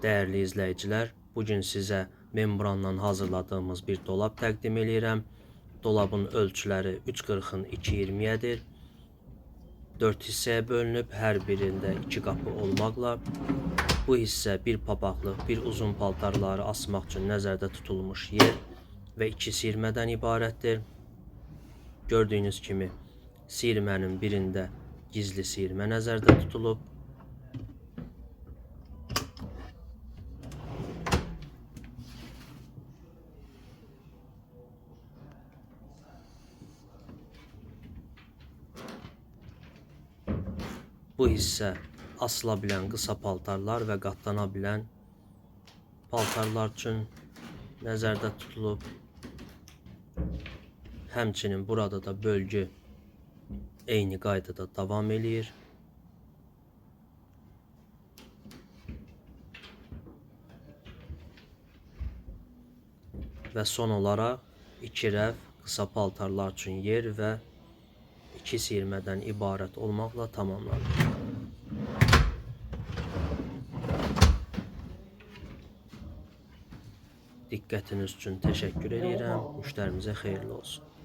Değerli izleyiciler, bugün size membrandan hazırladığımız bir dolap təqdim edirəm. Dolabın ölçüləri 3.40-ın 2.20-dir. 4 hissəyə bölünüb, hər birində 2 qapı olmaqla. Bu hissə bir papaqlıq, bir uzun paltarları asmaq üçün nəzərdə tutulmuş yer və 2 siyirmədən ibarətdir. Gördüyünüz kimi siyirmənin birində gizli siyirmə nəzərdə tutulub. Bu hissə asıla bilən qısa paltarlar və qatlana bilən paltarlar üçün nəzərdə tutulub. Həmçinin burada da bölgü eyni qaydada davam eləyir. Və son olaraq 2 rəv qısa paltarlar üçün yer və 2 siyirmədən ibarət olmaqla tamamlanır. Diqqətiniz üçün təşəkkür edirəm. Müştərimizə xeyirli olsun.